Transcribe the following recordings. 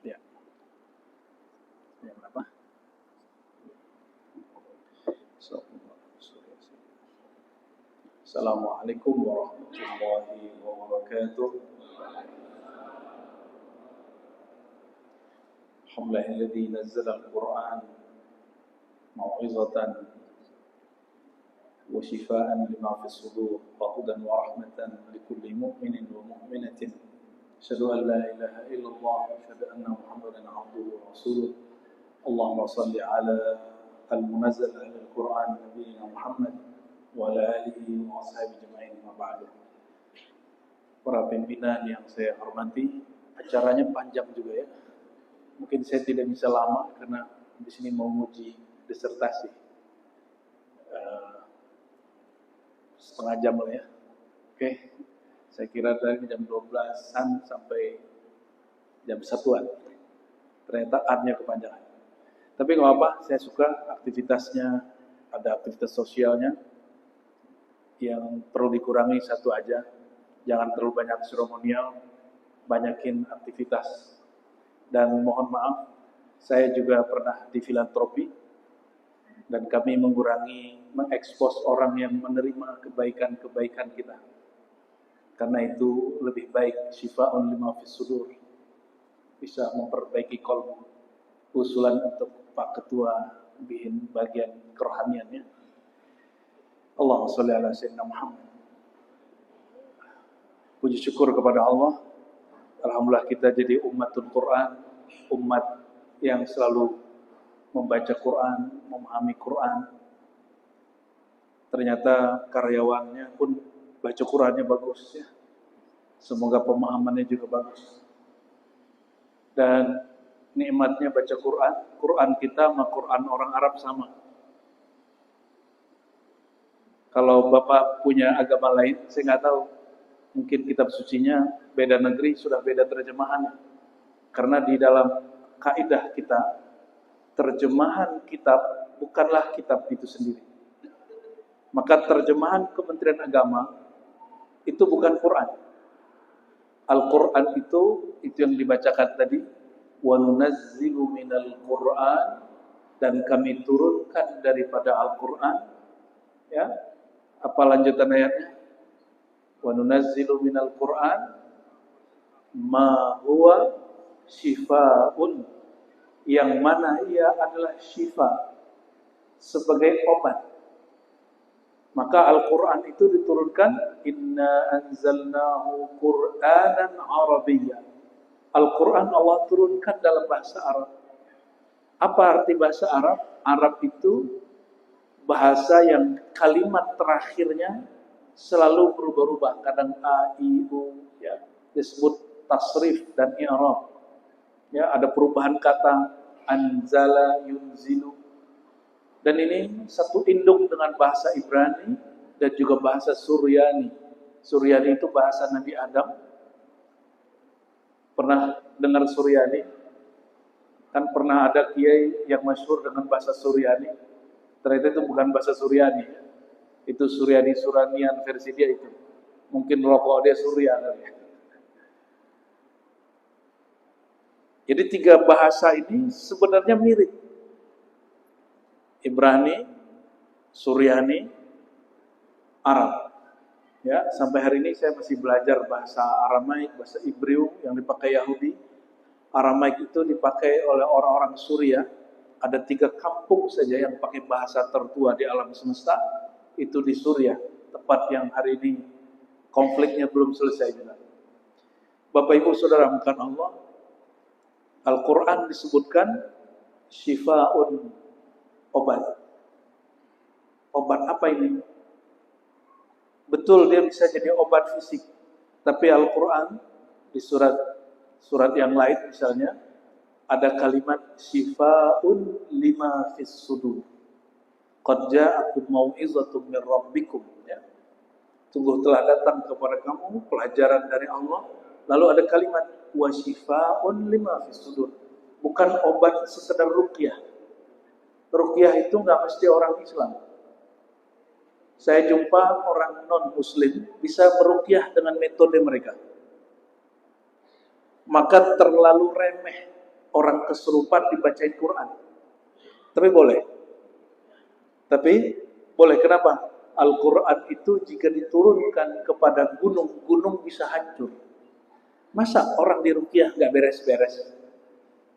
Ya, yang berapa? Assalamualaikum warahmatullahi wabarakatuh. Alhamdulillahilladzi nazzala al-Qur'an mau'izatan wa shifaa'an lima fis sudur wa hudan wa rahmatan likulli mu'minin wa mu'minatin. Asyhadu an la ilaha illallah wa asyhadu anna Muhammadan abduhu wa rasuluh. Allahumma shalli ala al-munazzal ala al-Qur'an nabiyina Muhammad wa ala alihi wa ashabihi ajma'in ma ba'du. Para pimpinan yang saya hormati, acaranya panjang juga ya. Mungkin saya tidak bisa lama karena di sini mau uji disertasi. Setengah jam lah ya. Oke. Saya kira dari jam 12-an sampai jam 1-an. Ternyata adnya kepanjangan. Tapi nggak apa-apa, saya suka aktivitasnya, ada aktivitas sosialnya. Yang perlu dikurangi satu aja, jangan terlalu banyak seremonial, banyakin aktivitas. Dan mohon maaf, saya juga pernah di filantropi, dan kami mengekspos orang yang menerima kebaikan-kebaikan kita. Karena itu lebih baik syifa'un lima fis sudur, bisa memperbaiki kolbu. Usulan untuk Pak Ketua bikin bagian kerohaniannya. Allahumma sholli ala sayyidina Muhammad. Puji syukur kepada Allah. Alhamdulillah kita jadi ummatul Quran, umat yang selalu membaca Quran, memahami Quran. Ternyata karyawannya pun baca Qurannya bagus ya. Semoga pemahamannya juga bagus. Dan nikmatnya baca Quran, Quran kita sama Quran orang Arab sama. Kalau Bapak punya agama lain, saya nggak tahu. Mungkin kitab sucinya beda negeri, sudah beda terjemahannya. Karena di dalam kaidah kita, terjemahan kitab bukanlah kitab itu sendiri. Maka terjemahan Kementerian Agama itu bukan Quran. Al-Quran itu yang dibacakan tadi. Wa nunazzilu minal Quran, dan kami turunkan daripada Al-Quran. Ya, apa lanjutan ayatnya? Wa nunazzilu minal Qur'an ma huwa shifaa'un, yang mana ia adalah syifa, sebagai obat. Maka Al-Qur'an itu diturunkan inna anzalnahu Qur'anan Arabiyyan. Al-Qur'an Allah turunkan dalam bahasa Arab. Apa arti bahasa Arab? Arab itu bahasa yang kalimat terakhirnya selalu berubah-ubah, kadang a, i, u, ya, disebut tasrif dan i'rab. Ya, ada perubahan kata anzala, yunzilu. Dan ini satu induk dengan bahasa Ibrani dan juga bahasa Suryani. Suryani itu bahasa Nabi Adam. Pernah dengar Suryani? Kan pernah ada kiai yang masyhur dengan bahasa Suryani. Ternyata itu bukan bahasa Suryani. Itu Suryani Suranian versi dia itu. Mungkin rokok dia Surya kali ya. Jadi tiga bahasa ini sebenarnya mirip. Ibrani, Suryani, Arab. Ya, sampai hari ini saya masih belajar bahasa Aramaik, bahasa Ibriu yang dipakai Yahudi. Aramaik itu dipakai oleh orang-orang Suria. Ada 3 kampung saja yang pakai bahasa tertua di alam semesta. Itu di Suriah, tempat yang hari ini konfliknya belum selesai juga. Bapak Ibu Saudara bukan Allah, Al-Quran disebutkan syifa'un, obat. Obat apa ini? Betul dia bisa jadi obat fisik, tapi Al-Quran di surat yang lain misalnya ada kalimat syifa'un lima fis sudur. Qad ja'akum mau'izatun min rabbikum, ya. Sungguh telah datang kepada kamu pelajaran dari Allah. Lalu ada kalimat wa shifaa'un lima fis sudur. Bukan obat sekedar ruqyah. Ruqyah itu enggak mesti orang Islam. Saya jumpa orang non muslim bisa meruqyah dengan metode mereka. maka terlalu remeh orang kesurupan dibacain Quran. Tapi boleh. Kenapa? Al-Quran itu jika diturunkan kepada gunung, gunung bisa hancur. Masa orang diruqyah nggak beres-beres?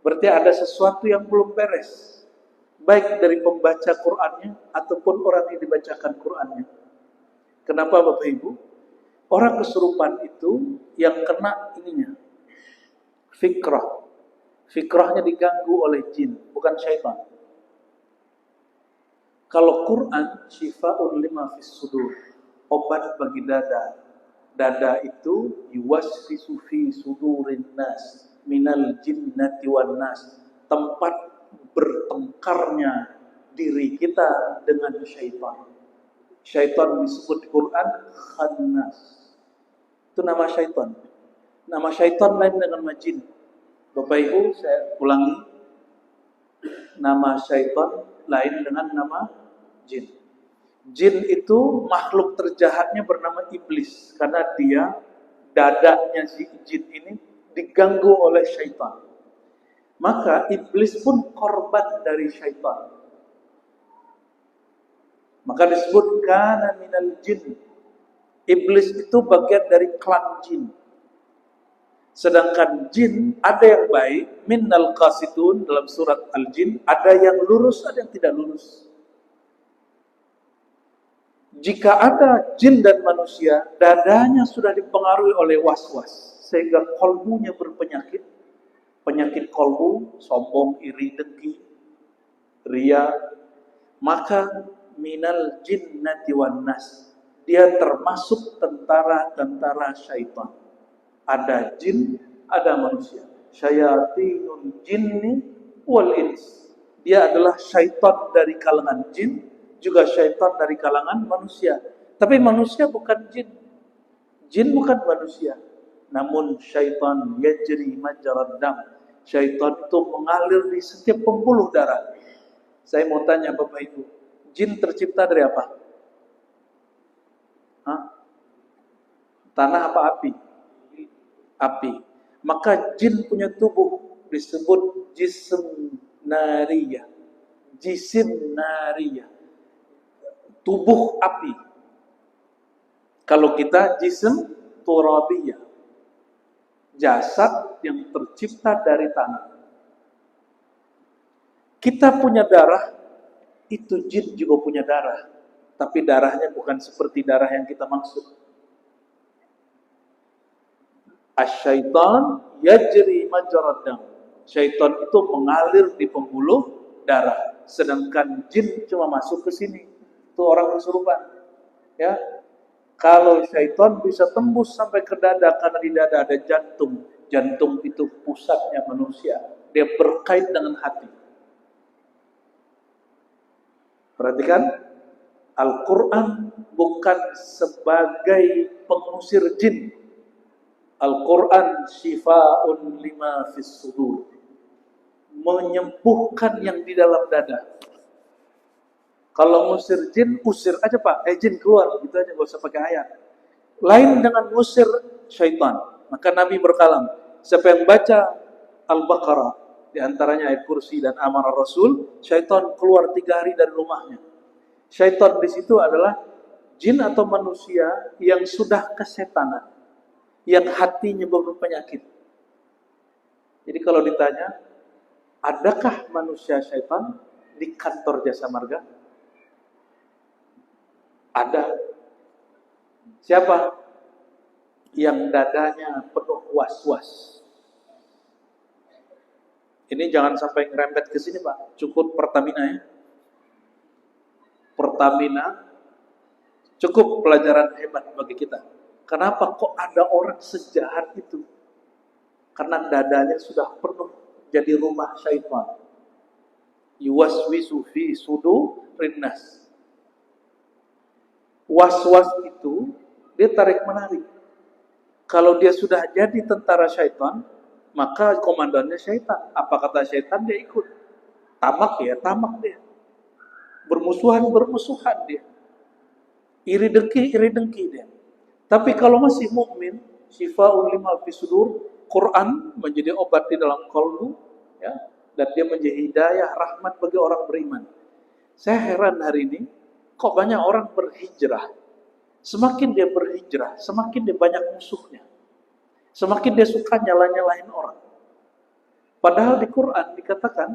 Berarti ada sesuatu yang belum beres. Baik dari pembaca Qurannya ataupun orang yang dibacakan Qurannya. Kenapa Bapak Ibu? Orang kesurupan itu yang kena ininya fikrah. Fikrahnya diganggu oleh jin, bukan syaitan. Kalau Quran syifa'un lima fis sudur, obat bagi dada. Dada itu yuwaswisu fi sudurin nas minal jinnati wan nas, tempat bertengkarnya diri kita dengan syaitan. Syaitan disebut di Quran khannas. Itu nama syaitan. Nama syaitan lain dengan nama jin. Bapak Ibu, saya ulangi. Nama syaitan lain dengan nama jin. Jin itu makhluk terjahatnya bernama iblis, karena dia, dadanya si jin ini diganggu oleh syaitan. Maka iblis pun korban dari syaitan. Maka disebut kana minal jin. Iblis itu bagian dari klan jin. Sedangkan jin ada yang baik, minnal qasitun dalam surat Al-Jin, ada yang lurus, ada yang tidak lurus. Jika ada jin dan manusia, dadanya sudah dipengaruhi oleh was-was, sehingga kolbunya berpenyakit. Penyakit kolbu, sombong, iri, dengki, ria. Maka minal jinnati wan nas, dia termasuk tentara-tentara syaitan. Ada jin, ada manusia. Syayatinul jinni wal ins. Dia adalah syaitan dari kalangan jin, juga syaitan dari kalangan manusia. Tapi manusia bukan jin. Jin bukan manusia. Namun syaitan yajri majrad dam. Syaitan itu mengalir di setiap pembuluh darah. Saya mau tanya Bapak Ibu, jin tercipta dari apa? Hah? Tanah apa api? Api. Maka jin punya tubuh disebut jism nariyah. Jisim nariyah. Tubuh api. Kalau kita jism turabiyah. Jasad yang tercipta dari tanah. Kita punya darah, itu jin juga punya darah. Tapi darahnya bukan seperti darah yang kita maksud. Asyaitan yajri majrad dam. Syaitan itu mengalir di pembuluh darah. Sedangkan jin cuma masuk ke sini. Itu orang kesurupan. Ya. Kalau syaitan bisa tembus sampai ke dada, karena di dada ada jantung. Jantung itu pusatnya manusia. Dia berkait dengan hati. Perhatikan, Al-Quran bukan sebagai pengusir jin. Al-Quran syifa'un lima fis sudur. Menyembuhkan yang di dalam dada. Kalau ngusir jin, usir aja Pak. Jin keluar, gitu aja, gak usah pakai ayat. Lain dengan ngusir syaitan. Maka Nabi berkalam, siapa yang baca Al-Baqarah, di antaranya ayat kursi dan amarah Rasul, syaitan keluar 3 hari dari rumahnya. Syaitan di situ adalah jin atau manusia yang sudah kesetanan, yang hatinya berpenyakit. Jadi kalau ditanya, adakah manusia syaitan di kantor Jasa Marga? Ada. Siapa? Yang dadanya penuh was-was. Ini jangan sampai ngerempet ke sini Pak. Cukup Pertamina ya. Pertamina cukup pelajaran hebat bagi kita. Kenapa kok ada orang sejahat itu? Karena dadanya sudah penuh jadi rumah syaitan. Yuwaswisu fi sudurin nas. Was-was itu dia tarik menarik. Kalau dia sudah jadi tentara syaitan, maka komandannya syaitan. Apa kata syaitan dia ikut. Tamak ya, tamak dia. Bermusuhan dia. Iri dengki dia. Tapi kalau masih mukmin, syifa'un lima fis sudur, Quran menjadi obat di dalam kalbu, ya, dan dia menjadi hidayah, rahmat bagi orang beriman. Saya heran hari ini, kok banyak orang berhijrah. Semakin dia berhijrah, semakin dia banyak musuhnya. Semakin dia suka nyala-nyalain orang. Padahal di Quran dikatakan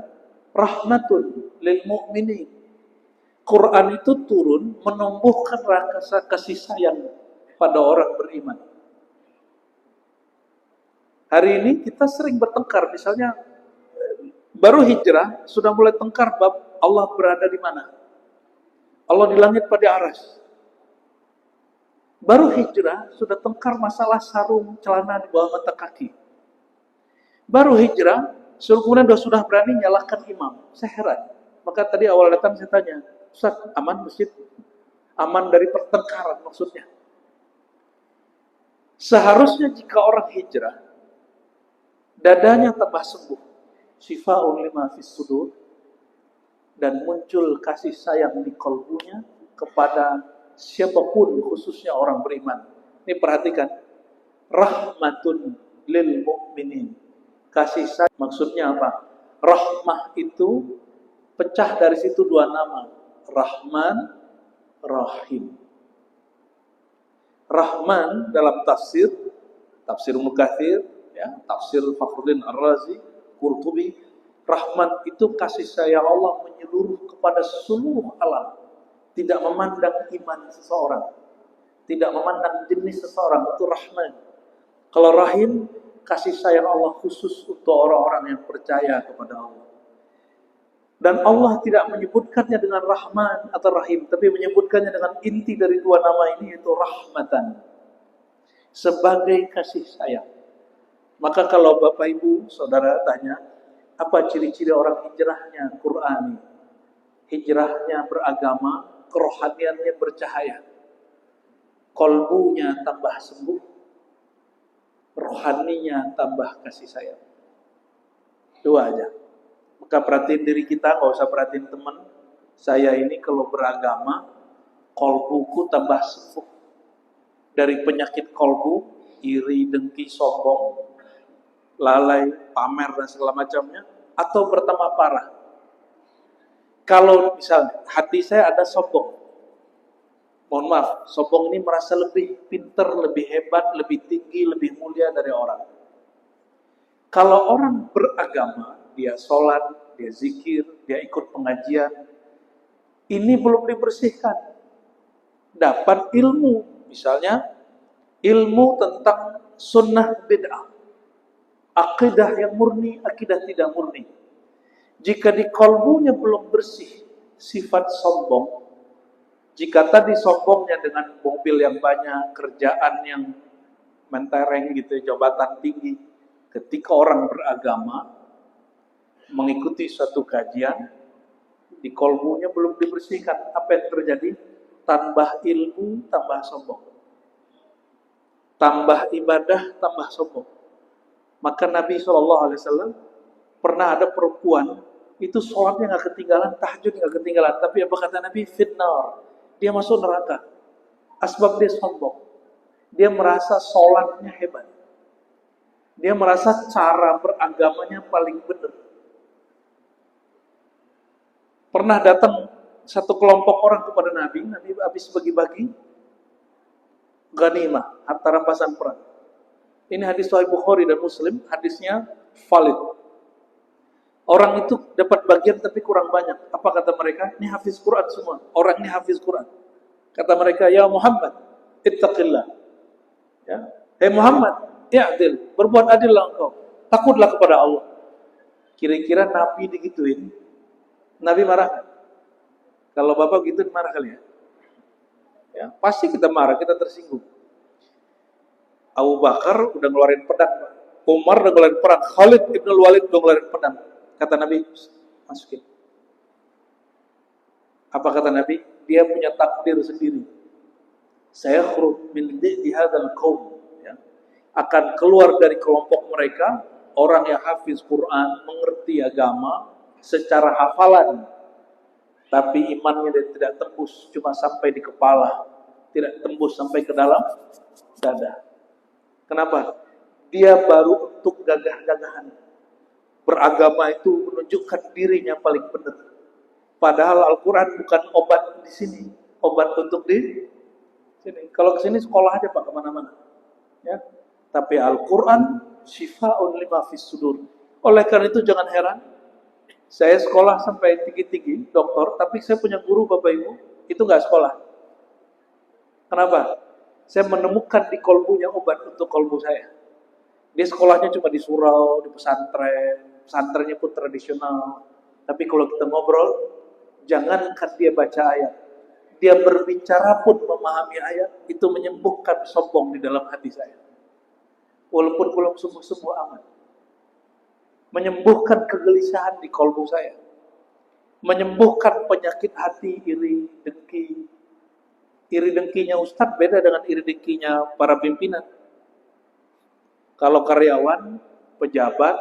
rahmatun lil mu'minin. Quran itu turun menumbuhkan rasa kasih sayang pada orang beriman. Hari ini kita sering bertengkar, misalnya baru hijrah sudah mulai tengkar bab Allah berada di mana. Allah di langit pada aras. Baru hijrah sudah tengkar masalah sarung celana di bawah mata kaki. Baru hijrah kemudian sudah berani nyalahkan imam. Saya heran. Maka tadi awal datang saya tanya, Ustaz, aman masjid? Aman dari pertengkaran maksudnya. Seharusnya jika orang hijrah, dadanya tambah sembuh. Syifa'un lima fis sudur. Dan muncul kasih sayang di kalbunya kepada siapapun, khususnya orang beriman. Ini perhatikan. Rahmatun lil mu'minin. Kasih sayang maksudnya apa? Rahmah itu pecah dari situ dua nama. Rahman, Rahim. Rahman dalam tafsir Ibnu Katsir, ya, tafsir Fakhruddin Ar-Razi, Qurtubi, Rahman itu kasih sayang Allah menyeluruh kepada seluruh alam, tidak memandang iman seseorang, tidak memandang jenis seseorang, itu Rahman. Kalau Rahim, kasih sayang Allah khusus untuk orang-orang yang percaya kepada Allah. Dan Allah tidak menyebutkannya dengan Rahman atau Rahim, tapi menyebutkannya dengan inti dari dua nama ini, yaitu Rahmatan, sebagai kasih sayang. Maka kalau Bapak Ibu Saudara tanya, apa ciri-ciri orang hijrahnya Qur'ani? Hijrahnya beragama, kerohaniannya bercahaya, kolbunya tambah sembuh, rohaninya tambah kasih sayang. Dua aja. Maka perhatiin diri kita, nggak usah perhatiin teman. Saya ini kalau beragama, kolbuku tambah sembuh dari penyakit kolbu, iri, dengki, sombong, lalai, pamer dan segala macamnya, atau bertambah parah. Kalau misalnya hati saya ada sombong, mohon maaf, sombong ini merasa lebih pintar, lebih hebat, lebih tinggi, lebih mulia dari orang. Kalau orang beragama, dia sholat, dia zikir, dia ikut pengajian, ini belum dibersihkan. Dapat ilmu, misalnya ilmu tentang sunnah bid'ah, akidah yang murni, akidah tidak murni. Jika di kalbunya belum bersih sifat sombong, jika tadi sombongnya dengan mobil yang banyak, kerjaan yang mentereng gitu, jabatan tinggi, ketika orang beragama mengikuti suatu kajian, di kalbunya belum dibersihkan, apa yang terjadi? Tambah ilmu, tambah sombong. Tambah ibadah, tambah sombong. Maka Nabi SAW pernah ada perempuan, itu sholatnya nggak ketinggalan, tahajud nggak ketinggalan, tapi apa kata Nabi? Fitnar, dia masuk neraka. Asbab dia sombong. Dia merasa sholatnya hebat. Dia merasa cara beragamanya paling benar. Pernah datang satu kelompok orang kepada Nabi habis bagi-bagi ghanimah, harta rampasan perang. Ini hadis Sahih Bukhari dan Muslim, hadisnya valid. Orang itu dapat bagian tapi kurang banyak. Apa kata mereka? Ini hafiz Quran semua. Orang ini hafiz Quran. Kata mereka, ya Muhammad, ittaqillah. Ya. Hei Muhammad, i'dil, berbuat adillah engkau. Takutlah kepada Allah. Kira-kira Nabi digituin, Nabi marah. Kalau Bapak gitu marah kali ya? Ya, pasti kita marah, kita tersinggung. Abu Bakar udah ngeluarin pedang, Umar udah ngeluarin pedang, Khalid ibn Walid udah ngeluarin pedang. Kata Nabi, masukin. Apa kata Nabi? Dia punya takdir sendiri. Saya khurub min di hadzal qaum, ya. Akan keluar dari kelompok mereka orang yang hafiz Quran, mengerti agama secara hafalan, tapi imannya dia tidak tembus, cuma sampai di kepala, tidak tembus sampai ke dalam dada. Kenapa? Dia baru untuk gagah-gagahan. Beragama itu menunjukkan dirinya paling benar. Padahal Al-Quran bukan obat di sini, obat untuk di sini. Kalau ke sini sekolah aja Pak, kemana-mana. Ya. Tapi Al-Quran syifa'un lima fis sudur. Oleh karena itu jangan heran, saya sekolah sampai tinggi-tinggi, doktor, tapi saya punya guru Bapak Ibu, itu nggak sekolah. Kenapa? Saya menemukan di kolbunya obat untuk kolbu saya. Dia sekolahnya cuma di surau, di pesantren, pesantrennya pun tradisional. Tapi kalau kita ngobrol, jangankan dia baca ayat, dia berbicara pun memahami ayat, itu menyembuhkan sombong di dalam hati saya. Walaupun belum sembuh-sembuh amat. Menyembuhkan kegelisahan di kolbu saya. Menyembuhkan penyakit hati, iri, dengki. Iri dengkinya Ustadz beda dengan iri dengkinya para pimpinan. Kalau karyawan, pejabat,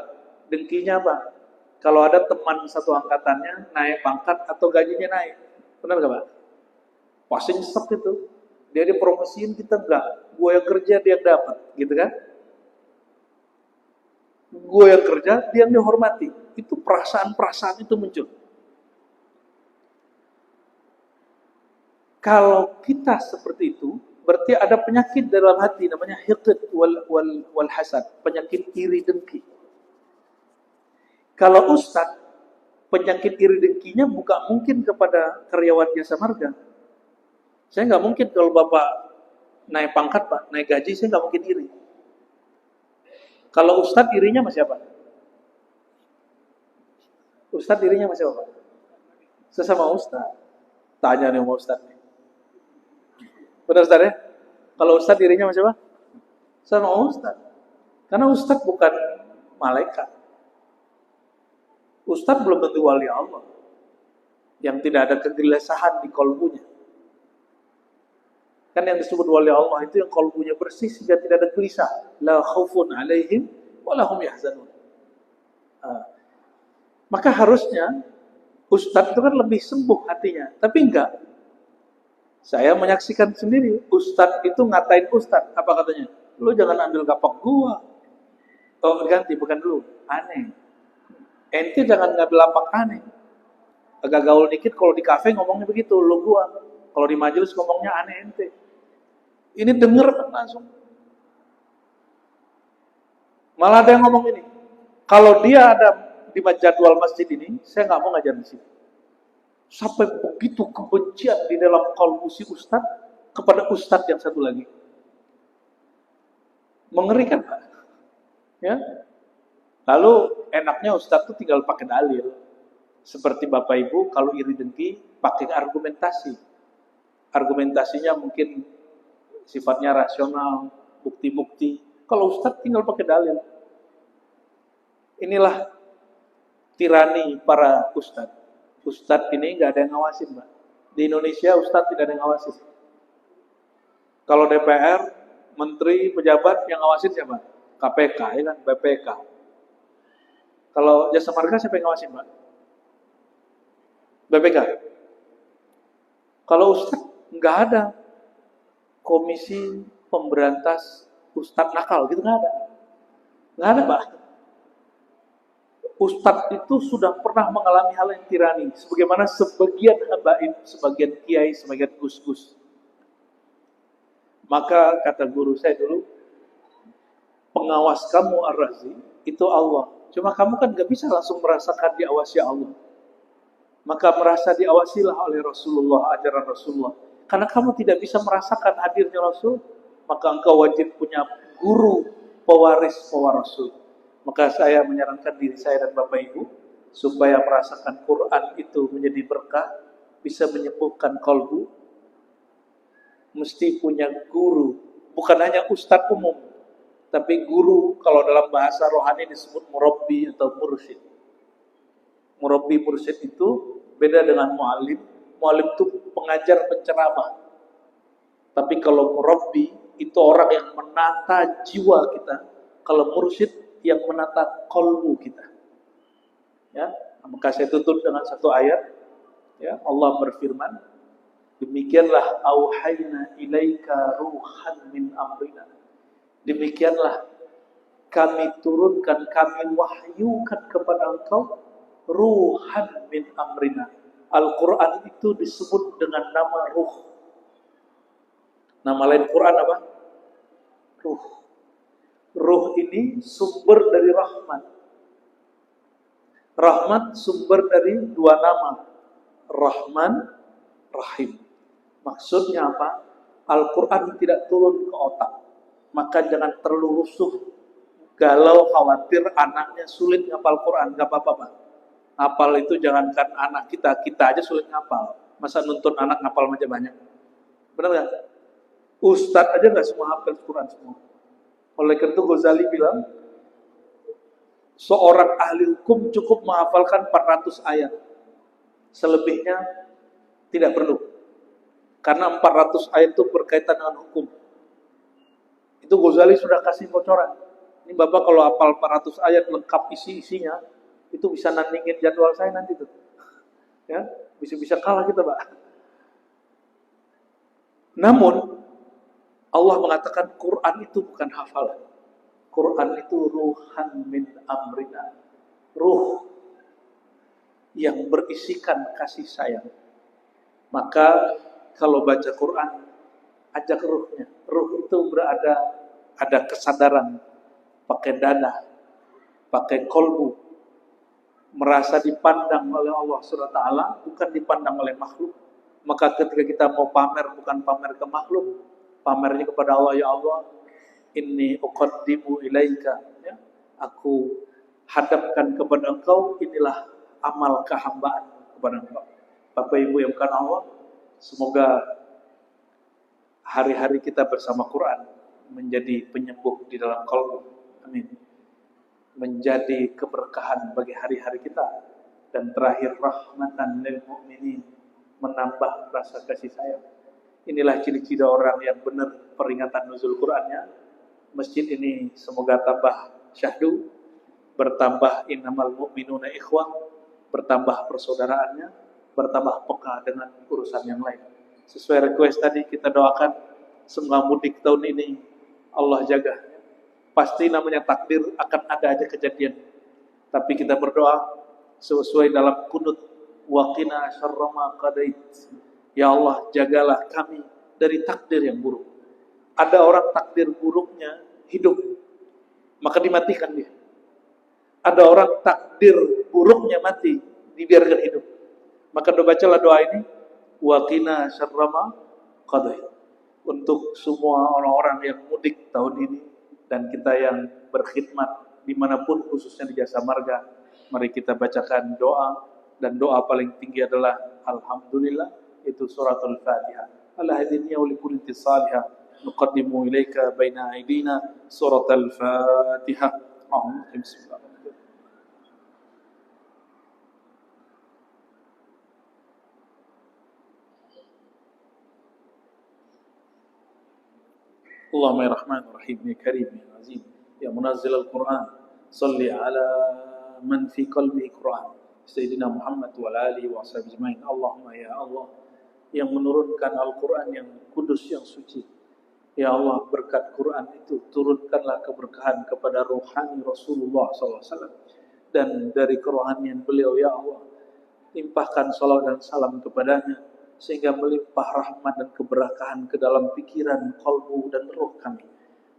dengkinya apa? Kalau ada teman satu angkatannya naik pangkat atau gajinya naik. Benar gak Pak? Pasti nyesek itu. Dia dipromosiin, kita enggak. Gue yang kerja, dia yang dapat. Gitu kan? Gue yang kerja, dia yang dihormati. Itu perasaan-perasaan itu muncul. Kalau kita seperti itu, berarti ada penyakit dalam hati namanya hiqd wal hasad, penyakit iri dengki. Kalau ustadz, penyakit iri dengkinya bukan mungkin kepada karyawan jasa marga. Saya nggak mungkin kalau Bapak naik pangkat Pak, naik gaji, saya nggak mungkin iri. Kalau ustadz irinya sama siapa? Ustadz irinya sama siapa? Sesama ustadz. Tanya nih sama ustadz. Benar Ustaz ya? Kalau Ustaz dirinya macam apa? Sama Ustaz. Karena Ustaz bukan malaikat. Ustaz belum tentu wali Allah. Yang tidak ada kegelisahan di kolbunya. Kan yang disebut wali Allah itu yang kolbunya bersih sehingga tidak ada gelisah. La khaufun alaihim wa lahum yahzanun. Maka harusnya Ustaz itu kan lebih sembuh hatinya. Tapi enggak. Saya menyaksikan sendiri, Ustadz itu ngatain Ustadz. Apa katanya? Lu jangan ambil kapak gua. Oh ganti, bukan lu. Aneh. Ente jangan ngambil lapak aneh. Agak gaul dikit kalau di kafe ngomongnya begitu, lu gua. Kalau di majelis ngomongnya aneh ente. Ini denger kan langsung. Malah ada yang ngomong ini. Kalau dia ada di jadwal masjid ini, saya nggak mau ngajar di sini. Sampai begitu kebencian di dalam kalbu si Ustadz kepada Ustadz yang satu lagi. Mengerikan Pak. Ya. Lalu enaknya Ustadz itu tinggal pakai dalil. Seperti Bapak Ibu kalau iri dengki pakai argumentasi. Argumentasinya mungkin sifatnya rasional, bukti-bukti. Kalau Ustadz tinggal pakai dalil. Inilah tirani para Ustadz. Ustadz ini nggak ada yang ngawasin, Mbak. Di Indonesia Ustadz tidak ada yang ngawasin. Kalau DPR, menteri, pejabat yang ngawasin siapa? KPK, ya kan? BPK. Kalau jasa marga siapa yang ngawasin, Mbak? BPK. Kalau Ustadz nggak ada komisi pemberantas Ustadz nakal, gitu nggak ada. Nggak ada, Mbak. Ustadz itu sudah pernah mengalami hal yang tirani, sebagaimana sebagian habaib, sebagian kiai, sebagian gus-gus. Maka kata guru saya dulu, pengawas kamu Ar-Razi itu Allah. Cuma kamu kan gak bisa langsung merasakan diawasi Allah. Maka merasa diawasilah oleh Rasulullah, ajaran Rasulullah. Karena kamu tidak bisa merasakan hadirnya Rasul, maka engkau wajib punya guru, pewaris Rasul. Maka saya menyarankan diri saya dan Bapak Ibu supaya merasakan Quran itu menjadi berkah, bisa menyembuhkan kalbu, mesti punya guru, bukan hanya ustadz umum, tapi guru kalau dalam bahasa rohani disebut murabbi atau mursyid. Murabbi mursyid itu beda dengan mu'alim. Mu'alim itu pengajar penceramah. Tapi kalau murabbi itu orang yang menata jiwa kita. Kalau mursyid yang menata kolbu kita. Ya, maka saya tutup dengan satu ayat. Ya, Allah berfirman, demikianlah auhayna ilaika ruhan min amrina. Demikianlah kami turunkan, kami wahyukan kepada engkau ruhan min amrina. Al-Quran itu disebut dengan nama ruh. Nama lain Quran apa? Ruh. Ruh ini sumber dari rahmat. Rahmat sumber dari dua nama, Rahman, Rahim. Maksudnya apa? Al-Quran tidak turun ke otak. Maka jangan terlalu rusuh, galau, khawatir anaknya sulit ngapal Quran. Gak apa-apa, Pak. Hafal itu jangankan anak kita aja sulit ngapal. Masa nuntun anak ngapal aja banyak? Benar gak? Ustadz aja gak semua hafal Quran semua. Oleh karena itu Ghazali bilang, seorang ahli hukum cukup menghafalkan 400 ayat. Selebihnya tidak perlu. Karena 400 ayat itu berkaitan dengan hukum. Itu Ghazali sudah kasih bocoran. Ini Bapak kalau hafal 400 ayat lengkap isi-isinya, itu bisa nandingin jadwal saya nanti tuh. Ya, bisa-bisa kalah kita, Pak. Namun Allah mengatakan Quran itu bukan hafalan. Quran itu ruhan min amrina. Ruh yang berisikan kasih sayang. Maka kalau baca Quran, ajak ruhnya. Ruh itu ada kesadaran, pakai dada, pakai kolbu, merasa dipandang oleh Allah SWT, bukan dipandang oleh makhluk. Maka ketika kita mau pamer, bukan pamer ke makhluk, pamernya kepada Allah. Ya Allah, inni uqaddimu ilaika, ya, aku hadapkan kepada engkau, inilah amal kehambaan kepada engkau. Bapak Ibu yang bukan Allah, semoga hari-hari kita bersama Quran menjadi penyembuh di dalam kalbu. Amin. Menjadi keberkahan bagi hari-hari kita. Dan terakhir, rahmatan lil mu'minin, menambah rasa kasih sayang. Inilah ciri-ciri orang yang benar peringatan nuzul Qur'annya. Masjid ini semoga tambah syahdu, bertambah innamal mu'minuna ikhwah, bertambah persaudaraannya, bertambah peka dengan urusan yang lain. Sesuai request tadi, kita doakan semoga mudik tahun ini Allah jaga. Pasti namanya takdir, akan ada aja kejadian. Tapi kita berdoa sesuai dalam kunut, waqina syarra ma qadait. Ya Allah, jagalah kami dari takdir yang buruk. Ada orang takdir buruknya hidup, maka dimatikan dia. Ada orang takdir buruknya mati, dibiarkan hidup. Maka bacalah doa ini, waqina syarra ma qadait. Untuk semua orang-orang yang mudik tahun ini dan kita yang berkhidmat dimanapun, khususnya di Jasa Marga, mari kita bacakan doa. Dan doa paling tinggi adalah Alhamdulillah, itu suratul Fatihah. Al-hadiniya wa likulli salihah nuqaddimu ilaika baina aidina suratul Fatihah. Bismillah. Allahumma ya Rahman ya Rahim ya Karim ya Azim ya Munazzil al-Quran, salli ala man fi qalbihi Quran, Sayyidina Muhammad wa alihi wa sahbihi ajma'in. Allahumma ya Allah, yang menurunkan Al-Quran yang kudus, yang suci. Ya Allah, berkat Quran itu turunkanlah keberkahan kepada rohani Rasulullah SAW. Dan dari kerohanian beliau, ya Allah, limpahkan salawat dan salam kepadanya, sehingga melimpah rahmat dan keberkahan ke dalam pikiran, kalbu dan roh kami.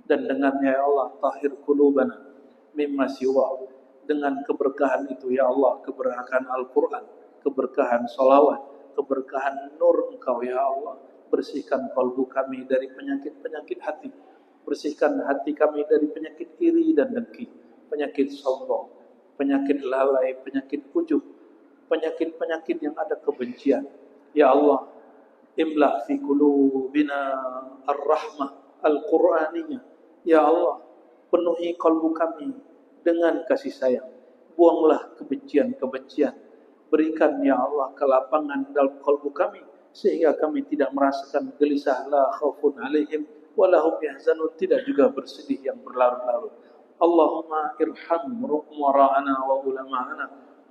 Dan dengannya, ya Allah, tahir qulubana mimma siwa. Dengan keberkahan itu, ya Allah, keberkahan Al-Quran, keberkahan salawat, keberkahan nur Engkau, ya Allah, bersihkan kalbu kami dari penyakit-penyakit hati, bersihkan hati kami dari penyakit iri dan dengki, penyakit sombong, penyakit lalai, penyakit ujub, penyakit-penyakit yang ada kebencian. Ya Allah, imla fi qulubina ar-rahmah al-Qur'aniyah. Ya Allah, penuhi kalbu kami dengan kasih sayang. Buanglah kebencian-kebencian. Berikan, ya Allah, kelapangan dalam kalbu kami, sehingga kami tidak merasakan gelisah, la khaufun alaihim walahum yahzanun, tidak juga bersedih yang berlarut-larut. Allahumma irham ru'mara'ana wa ulama'ana.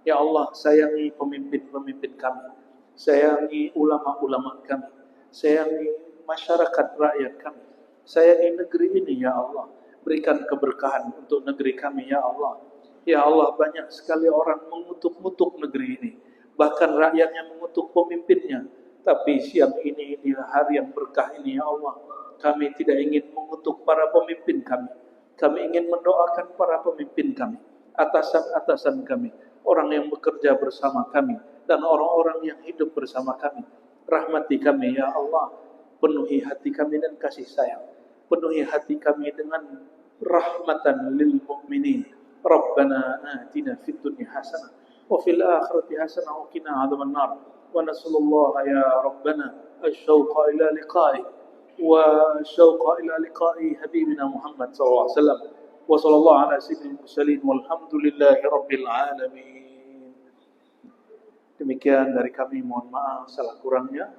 Ya Allah, sayangi pemimpin-pemimpin kami, sayangi ulama-ulama kami, sayangi masyarakat rakyat kami, sayangi negeri ini, ya Allah. berikan keberkahan untuk negeri kami ya Allah. Ya Allah, banyak sekali orang mengutuk-ngutuk negeri ini, bahkan rakyatnya mengutuk pemimpinnya. Tapi siang ini, di hari yang berkah ini ya Allah, kami tidak ingin mengutuk para pemimpin kami. Kami ingin mendoakan para pemimpin kami, atasan-atasan kami, orang yang bekerja bersama kami, dan orang-orang yang hidup bersama kami. Rahmati kami ya Allah, penuhi hati kami dan kasih sayang, penuhi hati kami dengan rahmatan lil mu'minin. Rabbana atina fid dunya hasanah wa fil akhirati hasanah wa qina adzaban nar. Wa nasallallahu ya rabbana asyauqa ila liqa'i wa syauqa ila liqa'i habibina Muhammad sallallahu alaihi wasallam. Wa sallallahu ala sayyidil mursalin walhamdulillahi rabbil alamin. Demikian dari kami, mohon maaf salah kurangnya.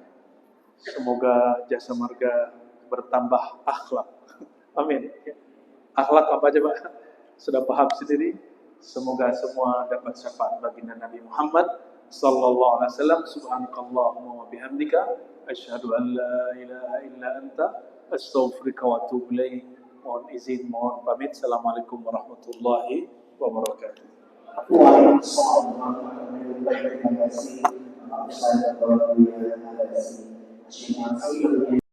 Semoga Jasa Marga bertambah akhlak. Amin. Akhlak apa aja Pak? Sudah paham sendiri. Semoga semua dapat syafaat baginda Nabi Muhammad sallallahu alaihi wasallam. Subhanakallahumma wa bihamdika asyhadu an la ilaha illa anta astaghfiruka wa atubu ilaik. Mohon izin, mohon pamit. Assalamualaikum warahmatullahi wabarakatuh. Waalaikumsalam warahmatullahi wabarakatuh.